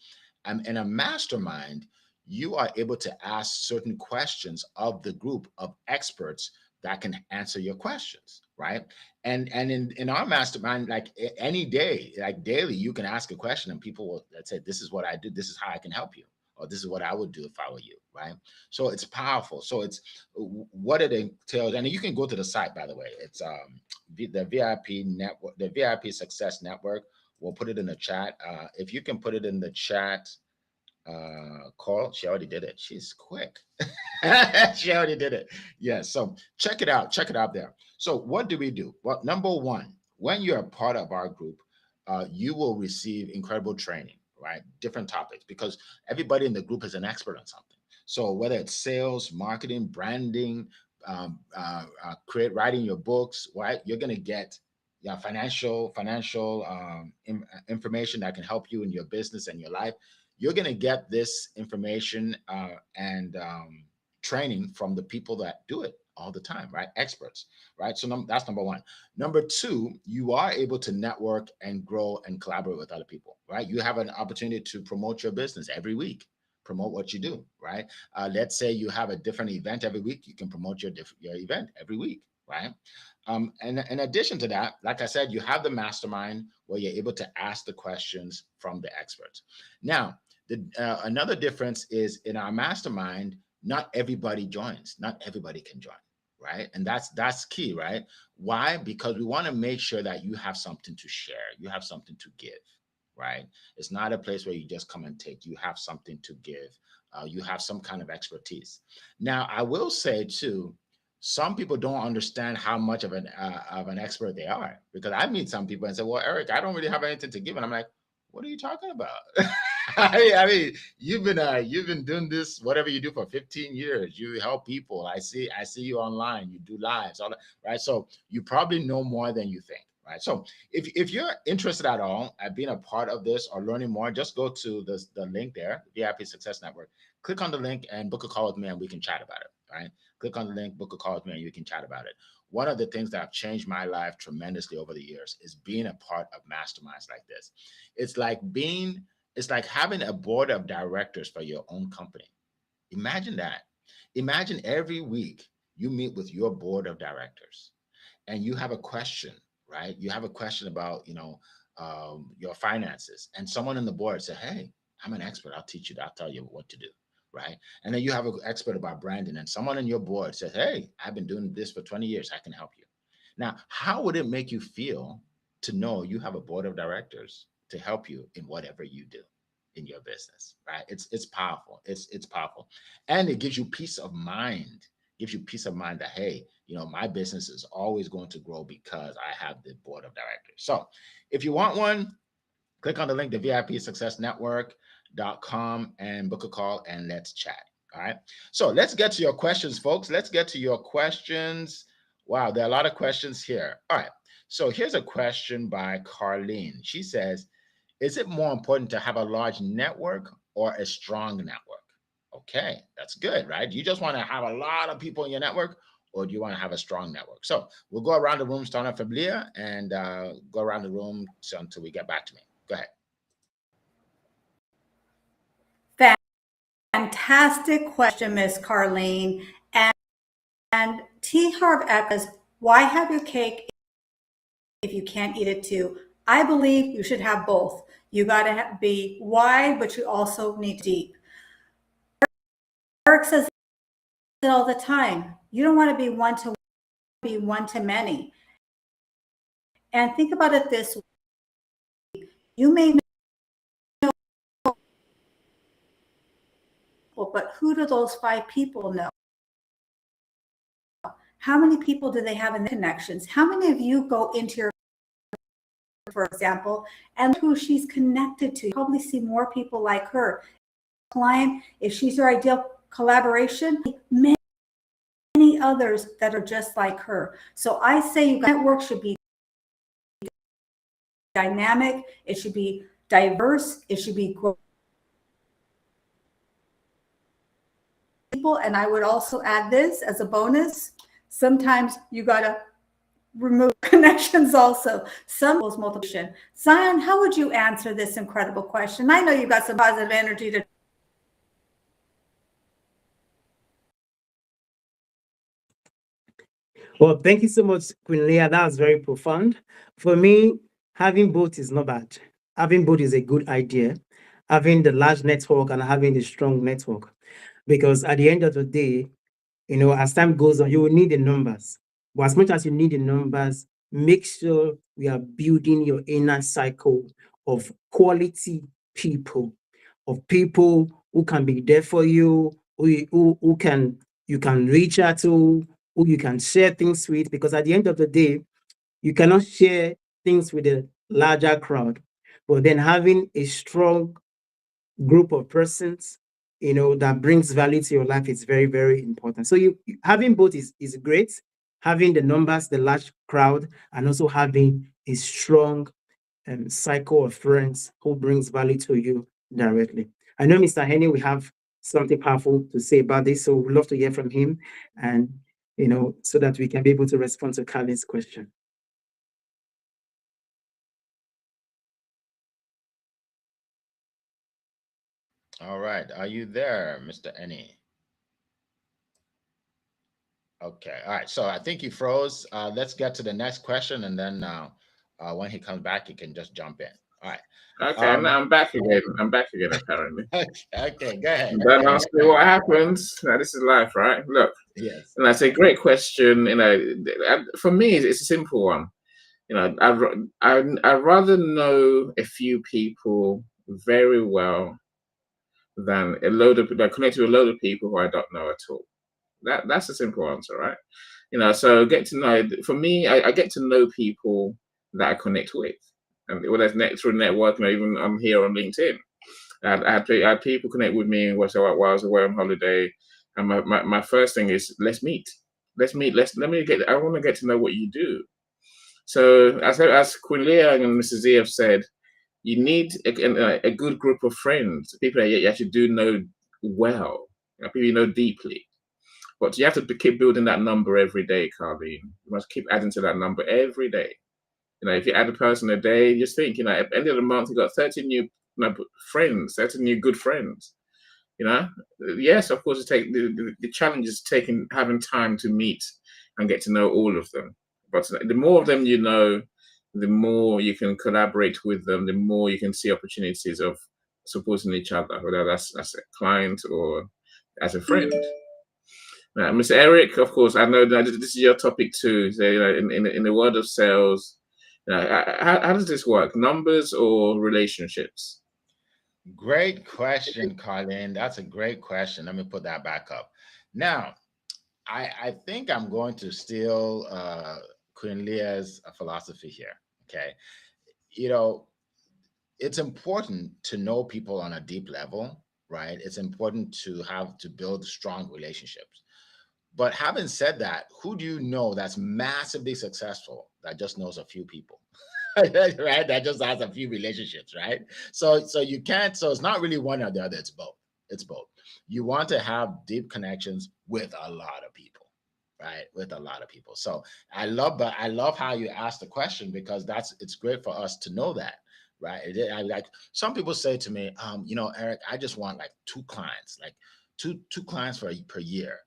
in a mastermind, you are able to ask certain questions of the group of experts that can answer your questions, right? And in our mastermind, like any day, like daily, you can ask a question and people will, let's say, this is what I do, this is how I can help you, or this is what I would do if I were you, right? So it's powerful. So it's what it entails, and you can go to the site, by the way. It's the VIP network, the VIP Success Network. We'll put it in the chat. If you can put it in the chat, call. She already did it. She's quick. She already did it. Yeah. So check it out. Check it out there. So what do we do? Well, number one, when you're a part of our group, you will receive incredible training, right? Different topics, because everybody in the group is an expert on something. So whether it's sales, marketing, branding, writing your books, right? You're going to get financial information that can help you in your business and your life. You're going to get this information and training from the people that do it all the time, right? Experts, right? So that's number one. Number two, you are able to network and grow and collaborate with other people, right? You have an opportunity to promote your business every week, promote what you do, right? Let's say you have a different event every week. You can promote your event every week, right? And in addition to that, like I said, you have the mastermind where you're able to ask the questions from the experts. Now, another difference is in our mastermind, not everybody joins. Not everybody can join, right? And that's key, right? Why? Because we want to make sure that you have something to share. You have something to give, right? It's not a place where you just come and take. You have something to give. You have some kind of expertise. Now, I will say too, some people don't understand how much of an expert they are, because I meet some people and say, "Well, Eric, I don't really have anything to give," and I'm like, "What are you talking about?" I mean, you've been doing this, whatever you do, for 15 years. You help people. I see you online. You do lives, all that, right? So you probably know more than you think, right? So if you're interested at all at being a part of this or learning more, just go to the link there, VIP Success Network. Click on the link and book a call with me, and we can chat about it, right? Click on the link, book a call with me, and you can chat about it. One of the things that have changed my life tremendously over the years is being a part of masterminds like this. It's like having a board of directors for your own company. Imagine that. Imagine every week you meet with your board of directors and you have a question, right? You have a question about, your finances, and someone on the board said, "Hey, I'm an expert. I'll teach you. I'll tell you what to do." Right. And then you have an expert about branding, and someone on your board says, "Hey, I've been doing this for 20 years. I can help you." Now, how would it make you feel to know you have a board of directors to help you in whatever you do in your business, right? It's powerful. It's powerful. And it gives you peace of mind. Gives you peace of mind that, hey, my business is always going to grow because I have the board of directors. So if you want one, click on the link, the VIP Success Network.com, and book a call and let's chat. All right. So let's get to your questions, folks. Let's get to your questions. Wow, there are a lot of questions here. All right. So here's a question by Carlene. She says, "Is it more important to have a large network or a strong network?" Okay, that's good, right? You just want to have a lot of people in your network, or do you want to have a strong network? So we'll go around the room, starting off from Leah, and go around the room until we get back to me. Go ahead. Fantastic question, Miss Carlene. And T. Harv echoes, why have your cake if you can't eat it too? I believe you should have both. You got to be wide, but you also need deep. Eric says it all the time. You don't want to be one to many. And think about it this way. You may know, but who do those 5 people know? How many people do they have in the connections? How many of you go into your, for example, and who she's connected to? You probably see more people like her. Client, if she's your ideal collaboration, many others that are just like her. So I say your network should be dynamic, it should be diverse, it should be people. And I would also add this as a bonus. Sometimes you gotta remove connections also. Some multiplication. Zion, how would you answer this incredible question? I know you've got some positive energy to. Well, thank you so much, Queen Leah. That was very profound. For me, having both is not bad. Having both is a good idea. Having the large network and having the strong network. Because at the end of the day, as time goes on, you will need the numbers. But as much as you need the numbers, make sure we are building your inner cycle of quality people, of people who can be there for you, who you can reach out to, who you can share things with. Because at the end of the day, you cannot share things with a larger crowd. But then having a strong group of persons that brings value to your life is very, very important. So having both is great. Having the numbers, the large crowd, and also having a strong cycle of friends who brings value to you directly. I know Mr. Henny, we have something powerful to say about this, so we'd love to hear from him, and so that we can be able to respond to Carlin's question. All right. Are you there, Mr. Eni? Okay. All right. So I think he froze. Let's get to the next question, and then when he comes back, he can just jump in. All right. Okay, now I'm back again. Apparently. Okay, go ahead. Don't ask me what happens. Now, this is life, right? Look. Yes. And that's a great question. For me, it's a simple one. I'd rather know a few people very well than connect to a load of people who I don't know at all. That's a simple answer, right? So get to know. For me, I get to know people that I connect with, and whether it's through networking or even I'm here on LinkedIn. I had people connect with me while I was away on holiday, and my first thing is let's meet. I want to get to know what you do. So as Queen Leah and Mrs. Z have said, you need a good group of friends, people that you actually do know well, people you know deeply. But you have to keep building that number every day, Carleen. You must keep adding to that number every day. If you add a person a day, just think, at the end of the month, you got 30 new friends, 30 new good friends. Yes, of course, the challenge is having time to meet and get to know all of them. But the more of them you know, the more you can collaborate with them, the more you can see opportunities of supporting each other, whether that's as a client or as a friend. Now, Mr. Eric, of course, I know that this is your topic too. So, in the world of sales, how does this work? Numbers or relationships? Great question, Carlin. That's a great question. Let me put that back up. Now, I think I'm going to steal Queen Leah's philosophy here. Okay. It's important to know people on a deep level, right? It's important to build strong relationships. But having said that, who do you know that's massively successful that just knows a few people? Right? That just has a few relationships, right? So you can't, so it's not really one or the other, it's both. It's both. You want to have deep connections with a lot of people, right? With a lot of people. So but I love how you asked the question, because it's great for us to know that, right? I like, some people say to me, Eric, I just want like two clients, like two clients per year.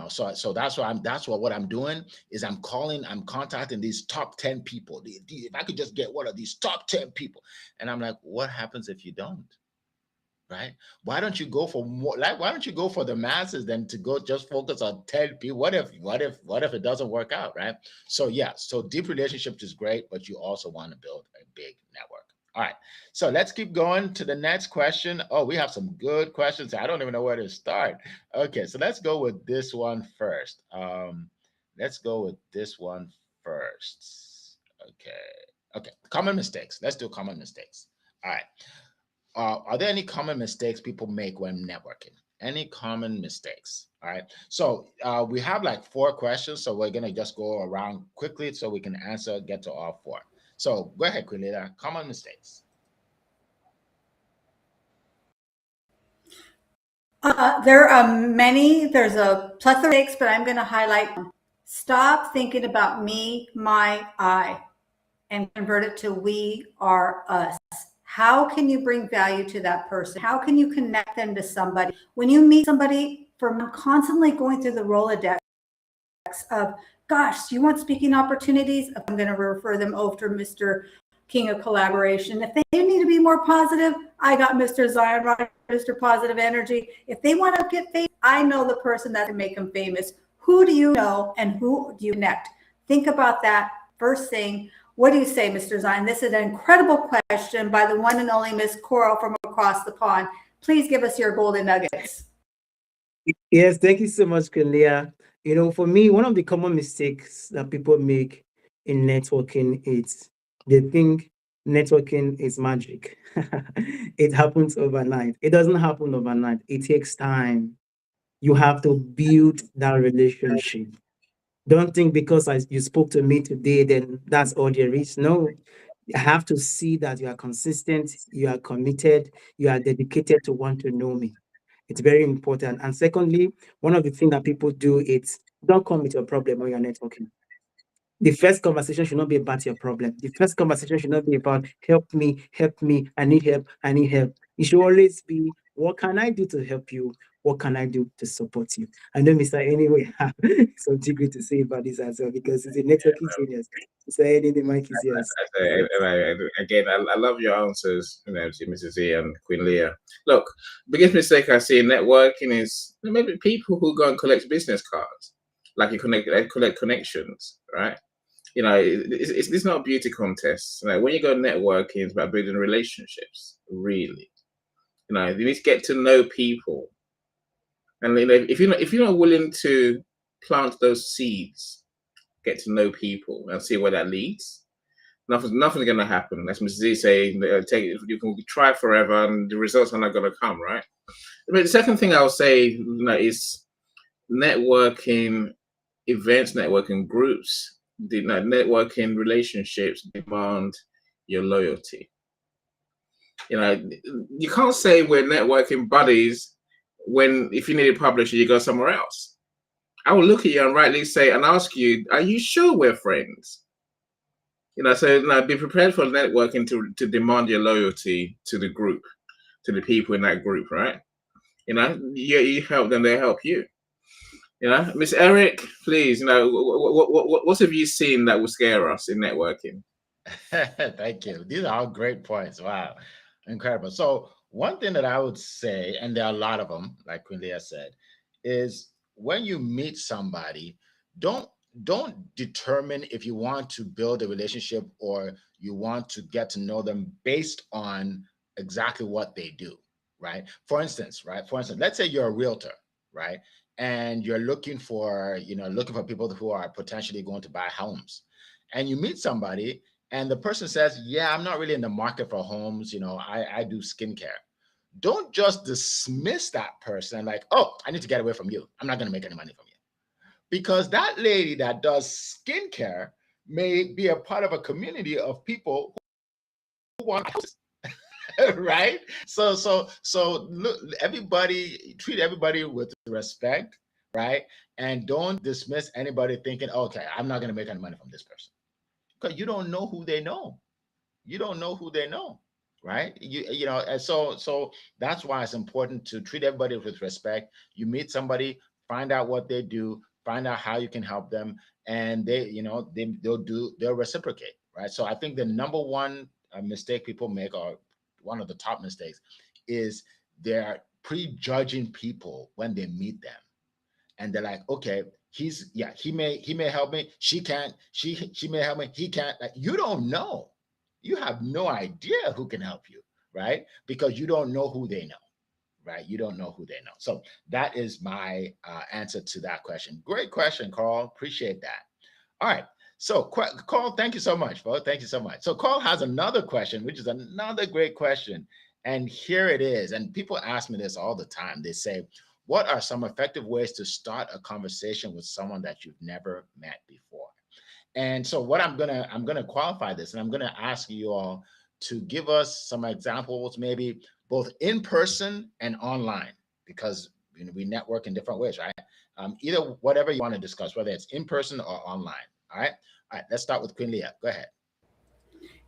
So that's what I'm doing is I'm contacting these top 10 people. If I could just get one of these top 10 people. And I'm like, what happens if you don't? Right? Why don't you go for more? Like, why don't you go for the masses than to go just focus on 10 people? What if it doesn't work out, right? So yeah, so deep relationships is great, but you also want to build a big network. All right, so let's keep going to the next question. Oh, we have some good questions. I don't even know where to start. Okay, so let's go with this one first. Let's go with this one first. Okay, common mistakes. Let's do common mistakes. All right. Are there any common mistakes people make when networking? Any common mistakes? All right. So we have like 4 questions, so we're gonna just go around quickly so we can get to all 4. So go ahead, Quilita. Common mistakes. There are many. There's a plethora of mistakes, but I'm going to highlight. Stop thinking about me, my, I, and convert it to we are us. How can you bring value to that person? How can you connect them to somebody? When you meet somebody, from constantly going through the Rolodex of, gosh, you want speaking opportunities? I'm going to refer them over to Mr. King of Collaboration. If they need to be more positive, I got Mr. Zion, Mr. Positive Energy. If they want to get famous, I know the person that can make them famous. Who do you know and who do you connect? Think about that first thing. What do you say, Mr. Zion? This is an incredible question by the one and only Miss Coral from across the pond. Please give us your golden nuggets. Yes, thank you so much, Kalia. For me, one of the common mistakes that people make in networking is they think networking is magic. It happens overnight. It doesn't happen overnight. It takes time. You have to build that relationship. Don't think because you spoke to me today, then that's all there is. No, you have to see that you are consistent, you are committed, you are dedicated to want to know me. It's very important. And secondly, one of the things that people do is don't come with your problem when you're networking. The first conversation should not be about your problem. The first conversation should not be about help me, I need help, I need help. It should always be, what can I do to help you? What can I do to support you? I know Mr. Anyway have something great to say about this as well, because it's a networking genius. Mr. Eddie, the mic is yours. Again, I love your answers, to Mrs. E and Queen Leah. Look, biggest mistake I see in networking is maybe people who go and collect business cards, like you collect connections, right? It's not a beauty contest. When you go networking, it's about building relationships. Really, you need to get to know people, and if you're not willing to plant those seeds, get to know people, and see where that leads, nothing's going to happen. As Mrs. Z saying, you can try forever, and the results are not going to come, right? But the second thing I'll say, is networking events, networking groups. The networking relationships demand your loyalty. You can't say we're networking buddies if you need a publisher, you go somewhere else. I will look at you and rightly say and ask you, are you sure we're friends? So be prepared for networking to demand your loyalty to the group, to the people in that group, right? You help them, they help you. Miss Eric, please, what have you seen that will scare us in networking? Thank you. These are all great points. Wow, incredible. So one thing that I would say, and there are a lot of them, like Queen Leah said, is when you meet somebody, don't determine if you want to build a relationship or you want to get to know them based on exactly what they do, right? For instance, let's say you're a realtor, right? And you're looking for people who are potentially going to buy homes, and you meet somebody and the person says, yeah, I'm not really in the market for homes, I do skincare. Don't just dismiss that person like, oh, I need to get away from you, I'm not going to make any money from you. Because that lady that does skincare may be a part of a community of people who want houses. right? So look, everybody treat everybody with respect, right? And don't dismiss anybody thinking, okay, I'm not going to make any money from this person, because you don't know who they know. You don't know who they know, right? You know, and so that's why it's important to treat everybody with respect. You meet somebody, find out what they do, find out how you can help them, and they, you know, they'll reciprocate, right? So I think the number one mistake people make, or one of the top mistakes, is they're prejudging people when they meet them, and they're like, okay, he may help me, she can't, she may help me, he can't. Like, you don't know, you have no idea who can help you, right? Because you don't know who they know, right? You don't know who they know. So that is my answer to that question. Great question, Carl, appreciate that. All right. So, Carl, thank you so much, folks. Thank you so much. So, Carl has another question, which is another great question. And here it is. And people ask me this all the time. They say, what are some effective ways to start a conversation with someone that you've never met before? And so what I'm gonna qualify this, and I'm gonna ask you all to give us some examples, maybe both in person and online, because you know, we network in different ways, right? Either whatever you want to discuss, whether it's in person or online. All right. All right. Let's start with Queen Leah. Go ahead.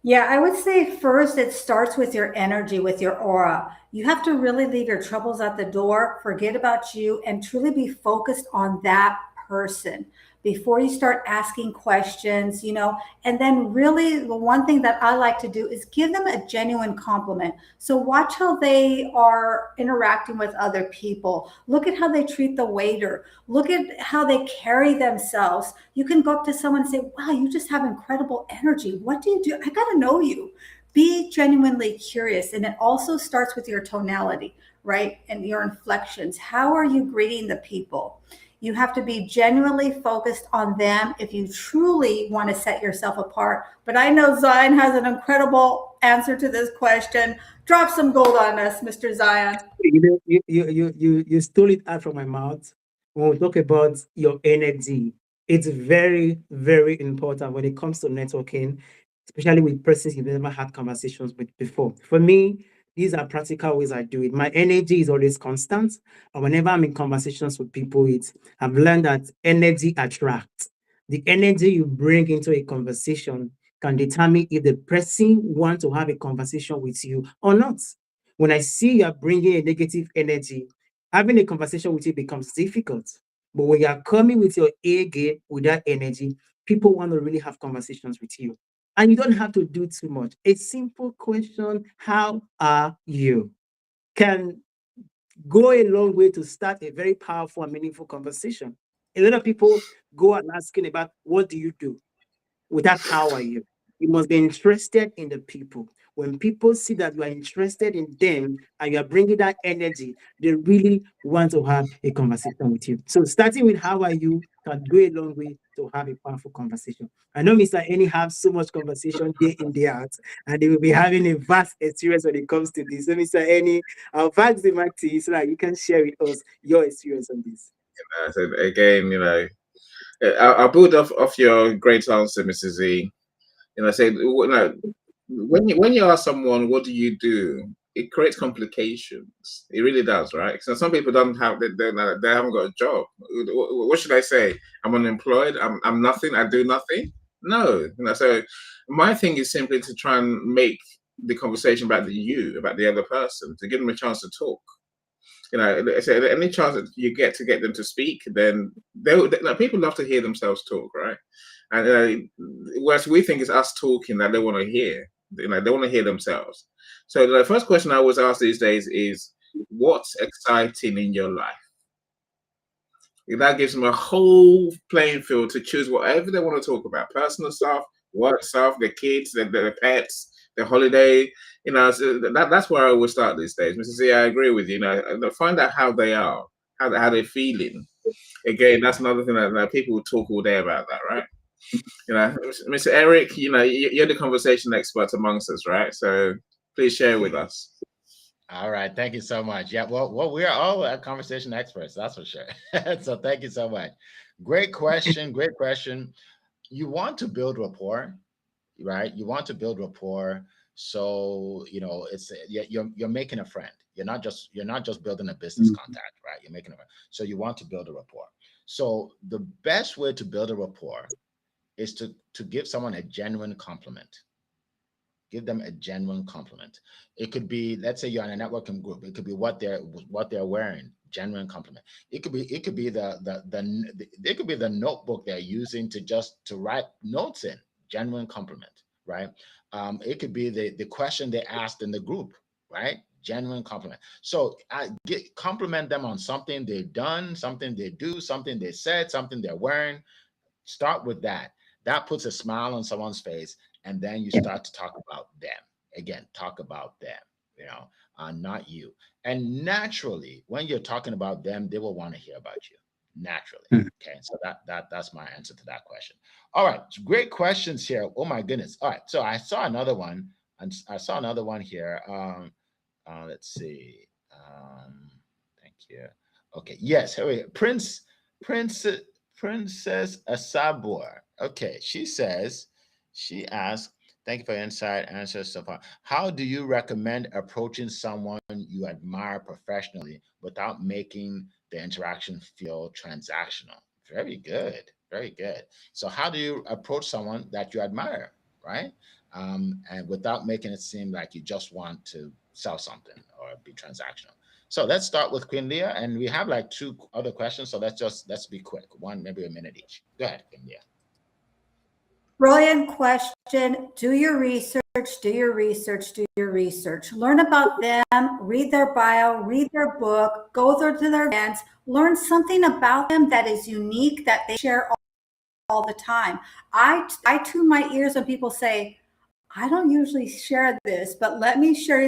Yeah, I would say first it starts with your energy, with your aura. You have to really leave your troubles at the door, forget about you, and truly be focused on that person before you start asking questions, And then, really, the one thing that I like to do is give them a genuine compliment. So, watch how they are interacting with other people. Look at how they treat the waiter. Look at how they carry themselves. You can go up to someone and say, wow, you just have incredible energy. What do you do? I got to know you. Be genuinely curious. And it also starts with your tonality, right? And your inflections. How are you greeting the people? You have to be genuinely focused on them if you truly want to set yourself apart. But I know Zion has an incredible answer to this question. Drop some gold on us, Mr. Zion. You stole it out from my mouth. When we talk about your energy, it's very, very important when it comes to networking, especially with persons you've never had conversations with before. For me, these are practical ways I do it. My energy is always constant. And whenever I'm in conversations with people, I've learned that energy attracts. The energy you bring into a conversation can determine if the person wants to have a conversation with you or not. When I see you're bringing a negative energy, having a conversation with you becomes difficult. But when you're coming with your A game, with that energy, people want to really have conversations with you. And you don't have to do too much. A simple question, how are you, can go a long way to start a very powerful and meaningful conversation. A lot of people go and asking about, what do you do? Without how are you? You must be interested in the people. When people see that you are interested in them and you are bringing that energy, they really want to have a conversation with you. So starting with how are you can go a long way to have a powerful conversation. I know Mr. Eni have so much conversation day in, day out, and they will be having a vast experience when it comes to this. So Mr. Eni, I'll pass the mic to you so that you can share with us your experience on this. So again, I'll build off your great answer, Mrs. Z. When you ask someone, what do you do? It creates complications. It really does, right? So some people don't have, they haven't got a job. What should I say? I'm unemployed. I'm nothing. I do nothing. No, So my thing is simply to try and make the conversation about the other person, to give them a chance to talk. So any chance that you get to get them to speak, then people love to hear themselves talk, right? And whereas we think it's us talking that they want to hear, they want to hear themselves. So the first question I always ask these days is, what's exciting in your life? That gives them a whole playing field to choose whatever they want to talk about: personal stuff, work stuff, their kids, their pets, their holiday. So that's where I always start these days. Mrs. Z, I agree with you. Find out how they are, how they're feeling. Again, that's another thing that people will talk all day about that, right? Mr. Eric, you're the conversation expert amongst us, right? So please share with us. All right, thank you so much. Yeah, well, we are all conversation experts, that's for sure. So thank you so much. Great question, great question. You want to build rapport, right? You want to build rapport. So, it's you're making a friend. You're not just building a business contact, right? You're making a friend. So you want to build a rapport. So the best way to build a rapport is to give someone a genuine compliment. Give them a genuine compliment. It could be, let's say you're in a networking group. It could be what they're wearing, genuine compliment. It could be it could be the notebook they're using to write notes in, genuine compliment, right? It could be the question they asked in the group, right? Genuine compliment. So compliment them on something they've done, something they do, something they said, something they're wearing. Start with that. That puts a smile on someone's face, and then you start to talk about them. Again, talk about them, not you. And naturally, when you're talking about them, they will want to hear about you. Naturally. Okay. So that's my answer to that question. All right. Great questions here. Oh my goodness. All right. So I saw another one. And I saw another one here. Let's see. Thank you. Okay. Yes. Here we go. Princess Asabor. Okay, she asked, thank you for your insight answers so far. How do you recommend approaching someone you admire professionally without making the interaction feel transactional? Very good, very good. So how do you approach someone that you admire, right? And without making it seem like you just want to sell something or be transactional. So let's start with Queen Leah, and we have like two other questions. So let's be quick. One, maybe a minute each. Go ahead, Queen Leah. Brilliant question. Do your research, do your research, do your research. Learn about them, read their bio, read their book, go to their events, learn something about them that is unique that they share all the time. I tune my ears when people say, I don't usually share this, but let me share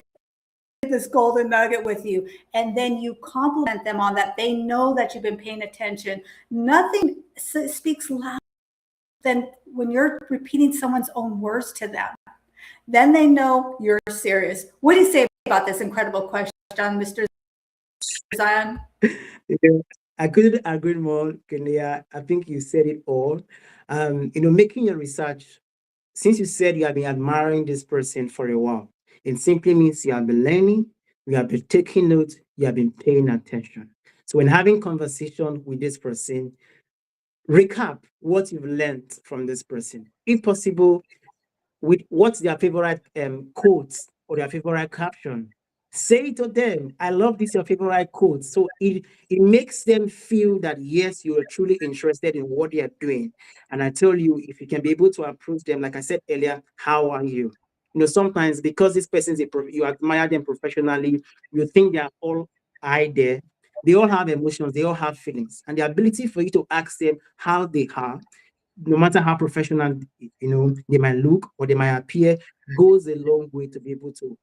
this golden nugget with you. And then you compliment them on that. They know that you've been paying attention. Nothing speaks louder than when you're repeating someone's own words to them. Then they know you're serious. What do you say about this incredible question, Mr. Zion? I couldn't agree more, Kenia. I think you said it all. Making your research, since you said you have been admiring this person for a while, it simply means you have been learning, you have been taking notes, you have been paying attention. So when having conversation with this person, recap what you've learned from this person. If possible, with what's their favorite quotes or their favorite caption. Say to them, I love this, your favorite quote. So it makes them feel that, yes, you are truly interested in what they are doing. And I tell you, if you can be able to approach them, like I said earlier, how are you? Sometimes because this person you admire them professionally, you think they are all there. They all have emotions, they all have feelings. And the ability for you to ask them how they are, no matter how professional they might look or they might appear, goes a long way to be able to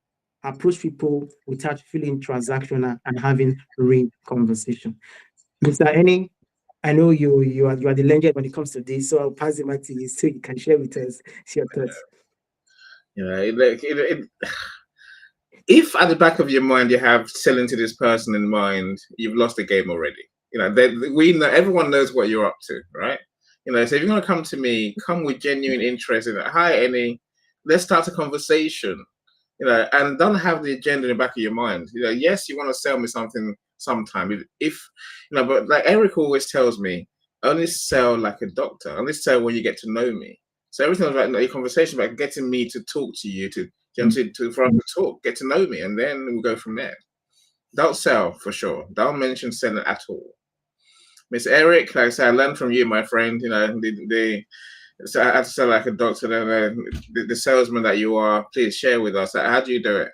approach people without feeling transactional and having real conversation. Mr. Enning, I know you are the legend when it comes to this, so I'll pass it back to you so you can share with us your thoughts. If at the back of your mind you have selling to this person in mind, you've lost the game already. We know, everyone knows what you're up to, right? So if you're going to come to me, come with genuine interest in it. Hi, Annie, let's start a conversation. And don't have the agenda in the back of your mind. Yes, you want to sell me something sometime. But like Eric always tells me, only sell like a doctor. Only sell when you get to know me. So everything about your conversation about getting me to talk to you, for us to talk, get to know me, and then we'll go from there. Don't sell for sure. Don't mention selling at all. Miss Eric, like I said, I learned from you, my friend. So I have to sell like a doctor. The salesman that you are, please share with us. How do you do it?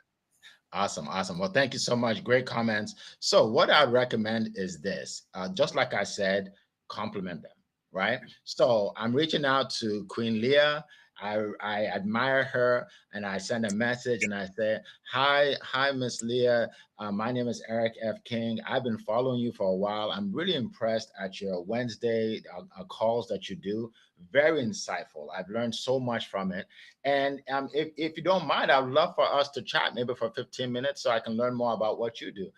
Awesome. Well, thank you so much. Great comments. So what I recommend is this, just like I said, compliment them, right? So I'm reaching out to Queen Leah. I admire her, and I send a message and I say, hi, Miss Leah. My name is Eric F. King. I've been following you for a while. I'm really impressed at your Wednesday calls that you do. Very insightful. I've learned so much from it. And if you don't mind, I'd love for us to chat maybe for 15 minutes so I can learn more about what you do.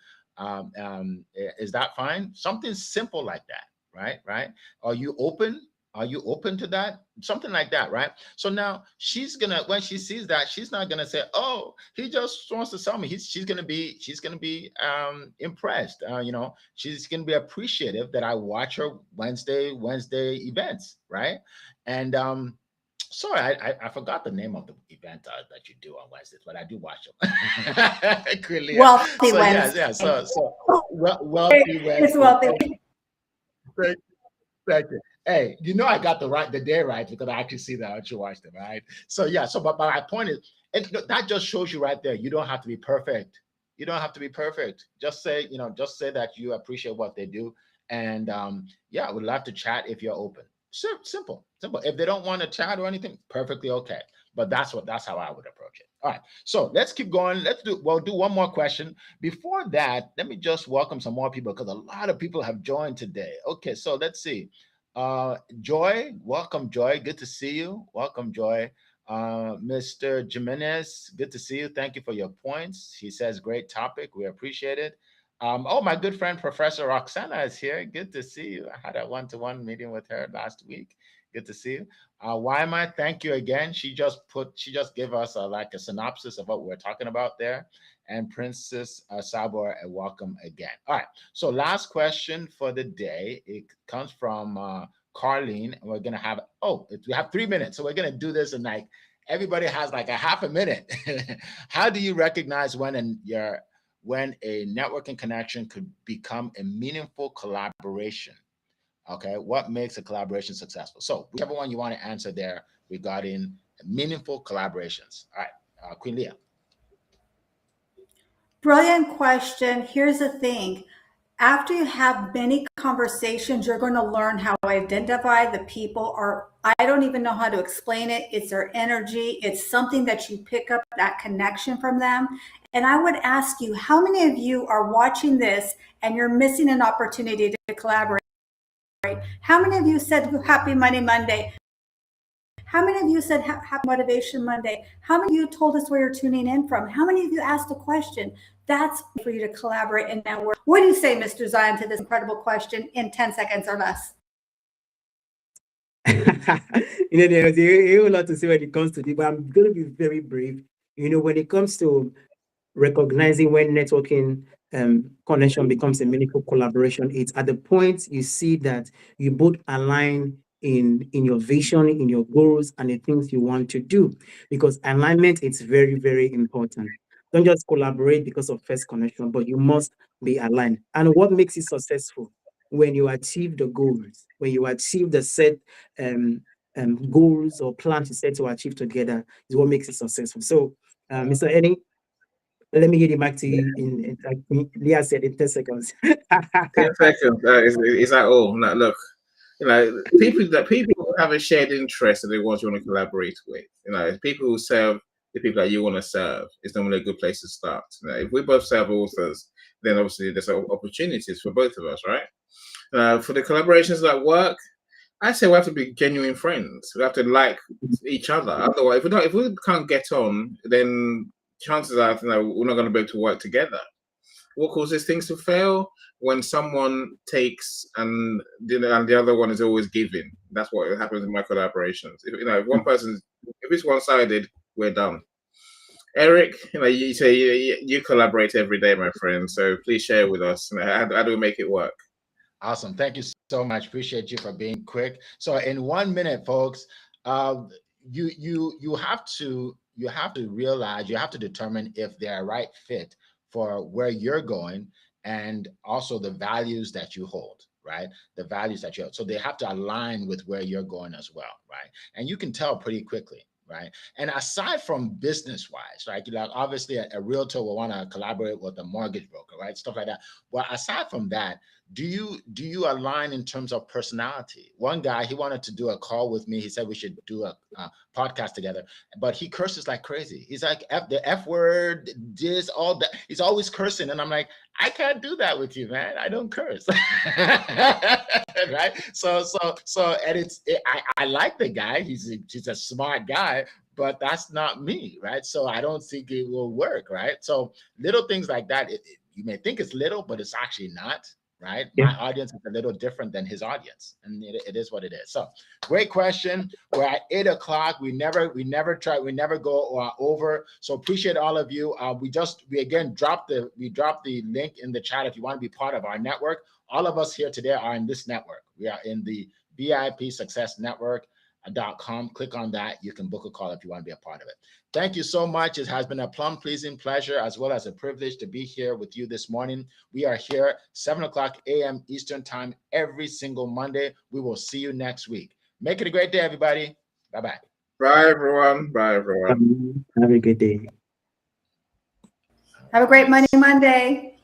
Is that fine? Something simple like that, right? Are you open Are you open to that? Something like that, right? So now she's gonna, when she sees that, she's not gonna say, "Oh, he just wants to sell me." She's gonna be impressed. She's gonna be appreciative that I watch her Wednesday events, right? And sorry, I forgot the name of the event that you do on Wednesdays, but I do watch them. Clearly, Wealthy so yeah, Wednesday. yeah. So wealthy It's Wednesday. wealthy. Thank you. Hey, I got the day right because I actually see that I actually watched it, right? So yeah, but my point is, that just shows you right there. You don't have to be perfect. You don't have to be perfect. Just say that you appreciate what they do, and yeah, I would love to chat if you're open. Simple. If they don't want to chat or anything, perfectly okay. But that's how I would approach it. All right. So let's keep going. We'll do one more question. Before that, let me just welcome some more people because a lot of people have joined today. Okay, so let's see. Joy, welcome, Joy. Good to see you. Welcome, Joy. Mr. Jimenez, good to see you. Thank you for your points. He says, great topic. We appreciate it. Oh, my good friend, Professor Roxana is here. Good to see you. I had a one-to-one meeting with her last week. Good to see you. Wyma, thank you again. She just gave us like a synopsis of what we're talking about there. And Princess Sabor, welcome again. All right. So last question for the day. It comes from Carlene, and we're gonna have we have 3 minutes, so we're gonna do this in like everybody has like a half a minute. How do you recognize when a networking connection could become a meaningful collaboration? Okay, what makes a collaboration successful? So whichever one you want to answer there regarding meaningful collaborations. All right, Queen Leah. Brilliant question. Here's the thing. After you have many conversations, you're going to learn how to identify the people, or I don't even know how to explain it. It's their energy. It's something that you pick up that connection from them. And I would ask you, how many of you are watching this and you're missing an opportunity to collaborate? How many of you said Happy Money Monday? How many of you said Happy Motivation Monday? How many of you told us where you're tuning in from? How many of you asked a question? That's for you to collaborate and network. What do you say, Mr. Zion, to this incredible question in 10 seconds or less? There's a whole lot to say when it comes to this, but I'm going to be very brief. When it comes to recognizing when networking connection becomes a meaningful collaboration, it's at the point you see that you both align in your vision, in your goals, and the things you want to do. Because alignment is very, very important. Don't just collaborate because of first connection, but you must be aligned. And what makes it successful? When you achieve the goals, when you achieve the set goals or plans you set to achieve together, is what makes it successful. So, Mr. Eddie, let me get it back to you in like Leah said, in 10 seconds. 10 seconds. Is that all? No, look, people have a shared interest that they want to collaborate with. People who serve the people that you want to serve is normally a good place to start. If we both serve authors, then obviously there's opportunities for both of us, right? For the collaborations that work, I say we have to be genuine friends. We have to like each other. Otherwise, if we can't get on, then chances are we're not going to be able to work together. What causes things to fail? When someone takes and the other one is always giving. That's what happens in my collaborations. If one person, if it's one-sided, we're done. Eric, you say you collaborate every day, my friend. So please share with us. How do we make it work? Awesome. Thank you so much. Appreciate you for being quick. So in 1 minute, folks, you have to realize, you have to determine if they're a right fit for where you're going, and also the values that you hold, right? The values that you hold. So they have to align with where you're going as well, right? And you can tell pretty quickly, right? And aside from business wise, right? Obviously a realtor will want to collaborate with a mortgage broker, right? Stuff like that. Well, aside from that, do you align in terms of personality? One guy, he wanted to do a call with me. He said we should do a podcast together, but he curses like crazy. He's like, the F word, this, all that. He's always cursing. And I'm like, I can't do that with you, man. I don't curse. Right? So, and I like the guy. He's a smart guy, but that's not me, right? So I don't think it will work, right? So little things like that, you may think it's little, but it's actually not, right? Yeah. My audience is a little different than his audience, and it is what it is. So great question. We're at 8 o'clock. We never go over. So appreciate all of you. We again dropped the link in the chat if you want to be part of our network. All of us here today are in this network. We are in the VIP Success Network.com. Click on that. You can book a call if you want to be a part of it. Thank you so much. It has been a pleasing pleasure as well as a privilege to be here with you this morning. We are here 7 o'clock a.m. Eastern time every single Monday. We will see you next week. Make it a great day, everybody. Bye-bye. Bye, everyone. Bye, everyone. Have a good day. Have a great Monday.